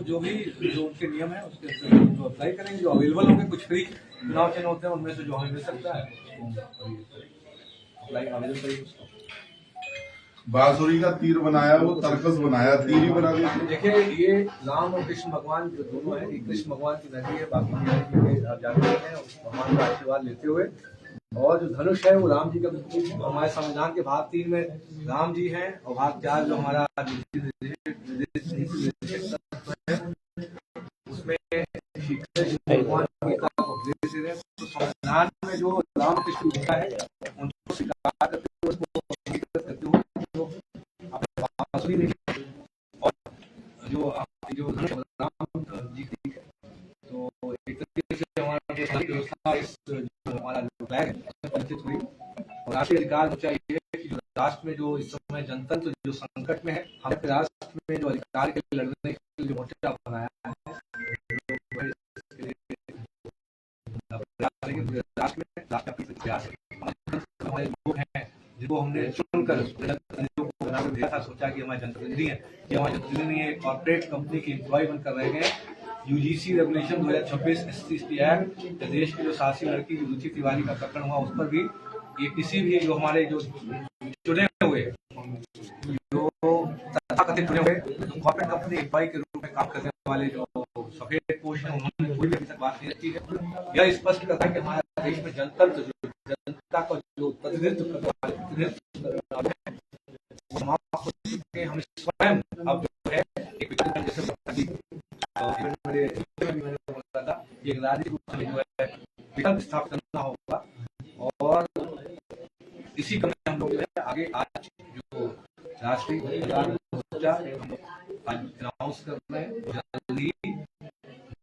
जो उनके नियम है उसके अंदर जो अप्लाई करेंगे, जो अवेलेबल होंगे, कुछ फ्री चुनाव चिन्ह होते हैं उनमें से जो हमें मिल सकता है अप्लाई आवेदन करेंगे उसको। बांसुरी का तीर बनाया, वो तरकस बनाया, तीर ही बना दिया। देखिए, ये राम और कृष्ण भगवान जो दोनों है, कृष्ण भगवान की नदी है, बाकी जाते हैं भगवान का आशीर्वाद लेते हुए। और जो धनुष है वो राम जी का, हमारे संविधान के भाग 3 में राम जी हैं, और भाग 4 जो हमारा उसमें श्री कृष्ण भगवान गीता को उपदेश दे रहे हैं। तो संविधान में जो राम कृष्ण गीता है उनको स्वीकार करते हुए, उसको करते हुए और जो राम जी की, तो एक तरीके से हमारा जो व्यवस्था इस जो हमारा जो फ्लैग है परिचित हुई। और राष्ट्रीय अधिकार होना चाहिए कि जो राष्ट्र में जो इस समय जनतंत्र जो संकट में है, हमारे राष्ट्र में जो अधिकार के लिए लड़ने के लिए जो मोर्चा बनाया है, राष्ट्र में प्रयास हमारे लोग हैं जिनको हमने चुनकर भेजा था, सोचा कि हमारे जनप्रतिनिधि हैं, कि हमारे जनप्रतिनिधि कॉर्पोरेट कंपनी के एम्प्लॉय बनकर रह गए। यूजीसी रेगुलेशन 2026 SC एक्ट, देश की जो साहसी लड़की रुचि तिवारी का प्रकरण हुआ, उस पर भी ये किसी भी जो हमारे जो चुने हुए जो तथाकथित चुने हुए कॉर्पोरेट कंपनी एम्प्लॉय के रूप में काम करने वाले जो सफेद पोष है, उन्होंने कोई भी अभी तक बात नहीं रखी है। यह स्पष्ट करता है कि हमारे देश में जनतंत्र जो जनता का जो प्रतिनिधित्व हम स्वयं अब जो है एक राजनीतिक रूप में जो है विकल्प स्थापित करना होगा। और इसी क्रम में हम लोग जो है आगे आज जो राष्ट्रीय मोर्चा अनाउंस कर रहे हैं, जल्दी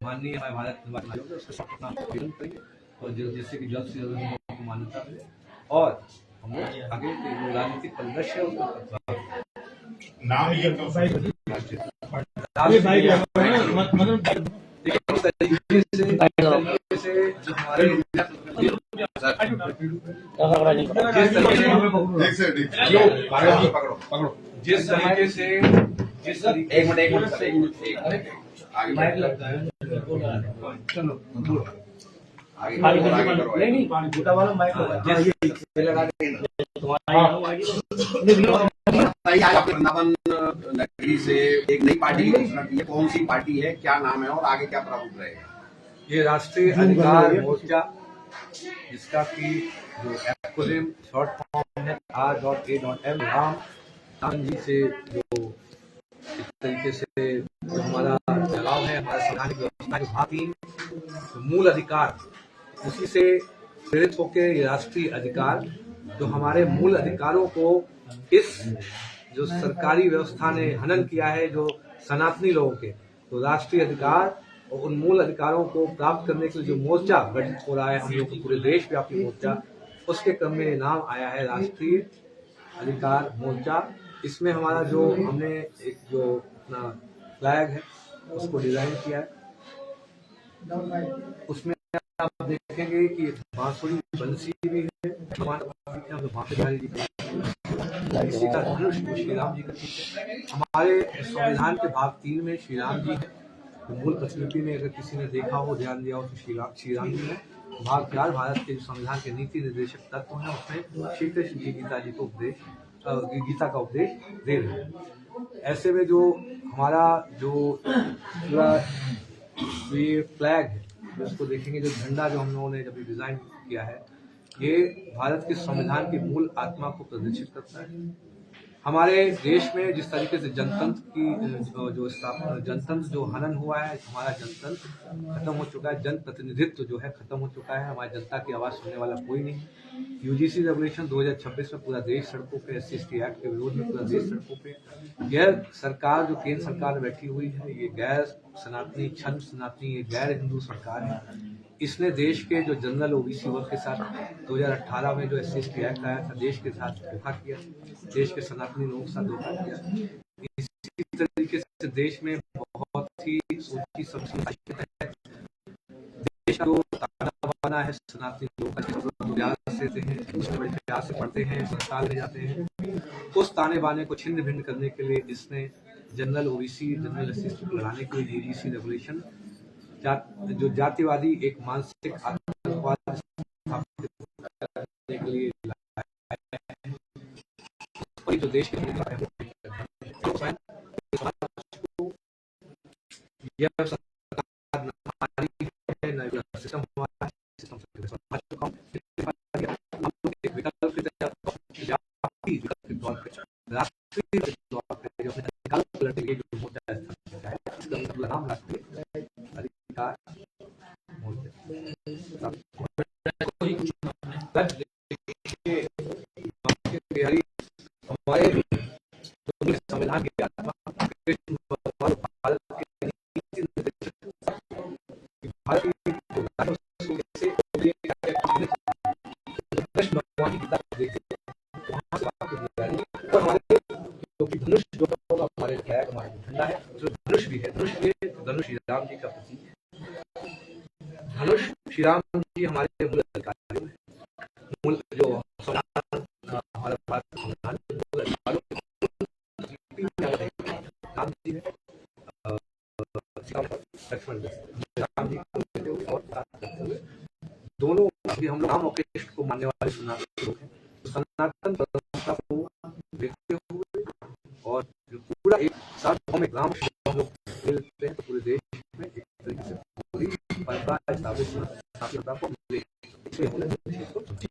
माननीय हमारे भारत निर्वाचन आयोग उसके अपना आवेदन करेंगे और जिससे कि जल्द से जल्द हम लोग को मान्यता मिले और हम लोग आगे जो राजनीतिक परिदृश्य है उसको नाम ये जिस तरीके से एक मिनट चलो नहीं बूटा वाला माइक वृंदावन नगरी से एक नई पार्टी की घोषणा की है, कौन सी पार्टी है, क्या नाम है और आगे क्या प्रारूप रहेगा? ये राष्ट्रीय अधिकार मोर्चा, जिसका की जो एक्रोनिम शॉर्ट फॉर्म है R.A.M, राम जी से जो इस तरीके से जो हमारा लगाव है, हमारा संवैधानिक व्यवस्था के भाग 3 मूल अधिकार, उसी से प्रेरित होकर ये राष्ट्रीय अधिकार जो हमारे मूल अधिकारों को इस जो सरकारी व्यवस्था ने हनन किया है, जो सनातनी लोगों के, तो राष्ट्रीय अधिकार और उन मूल अधिकारों को प्राप्त करने के लिए जो मोर्चा गठित हो रहा है, हम लोग पूरे देश व्यापी मोर्चा, उसके क्रम में नाम आया है राष्ट्रीय अधिकार मोर्चा। इसमें हमारा जो हमने एक जो अपना फ्लैग है उसको डिजाइन किया है, उसमें आप देखेंगे कि बांसुरी बंसी भी है, बांसुरी जी इसी का धनुष श्री राम जी का है। हमारे संविधान के भाग 3 में श्री राम जी है, मूल प्रतिलिपि में अगर किसी ने देखा हो, ध्यान दिया हो तो श्री राम जी है। भाग 4 भारत के संविधान के नीति निर्देशक तत्व हैं, उसमें श्री कृष्ण जी गीता का उपदेश दे रहे हैं। ऐसे में जो हमारा जो पूरा ये फ्लैग है उसको देखेंगे, जो झंडा जो हम लोगों ने जब डिजाइन किया है, ये भारत के संविधान की मूल आत्मा को प्रदर्शित करता है। हमारे देश में जिस तरीके से जनतंत्र की जो स्थापना, जनतंत्र जो हनन हुआ है, हमारा जनतंत्र खत्म हो चुका है, जनप्रतिनिधित्व जो है खत्म हो चुका है, हमारी जनता की आवाज सुनने वाला कोई नहीं। यूजीसी रेगुलेशन 2026 में पूरा देश सड़कों पे, SC एक्ट के विरोध में पूरा देश सड़कों पे। यह सरकार जो केंद्र सरकार बैठी हुई है, ये गैर सनातनी, छंद सनातनी, ये गैर हिंदू सरकार है। इसने देश के जो जनरल OBC वर्ग के साथ 2018 में जो SC एक्ट आया था, देश के साथ धोखा किया, देश के सनातनी लोगों के साथ धोखा किया। इसी तरीके से देश में बहुत ही ऊंची समस्या है, देश जो ताना बाना है सनातनी लोगों का, प्यार से पढ़ते हैं, संस्कार ले जाते हैं, उस ताने बाने को छिन्न भिन्न करने के लिए इसने जनरल ओबीसी जनरल एससी को लाने के लिए यूजीसी रेगुलेशन जो जातिवादी एक मानसिक आतंकवाद स्थापित करने के लिए जो देश के यह सरकार हमारी है न सिस्टम हमारा सिस्टम से समझ चुका हूं हम लोग एक विकल्प के तौर पर राष्ट्रीय तौर पर जो अपने अधिकार को लड़ने के लिए जो मोर्चा स्थापित है इसका नाम राष्ट्रीय अधिकार मोर्चा हमारे संविधान की आत्मा भारत के धनुष जो हमारे झंडा है जो धनुष भी है धनुष श्री राम जी का प्रतीक है। धनुष श्री राम जी हमारे मूल अधिकारी हैं, मूल जो संविधान हमारा भारत संविधान राम जी है लक्ष्मण राम जी और दोनों अभी हम लोग राम और कृष्ण को मानने वाले सनातन लोग हैं। तो सनातन व्यवस्था को देखते हुए और जो पूरा एक सार्वभौमिक राम हम लोग मिलते हैं तो पूरे देश में एक तरीके से पूरी परंपरा स्थापित को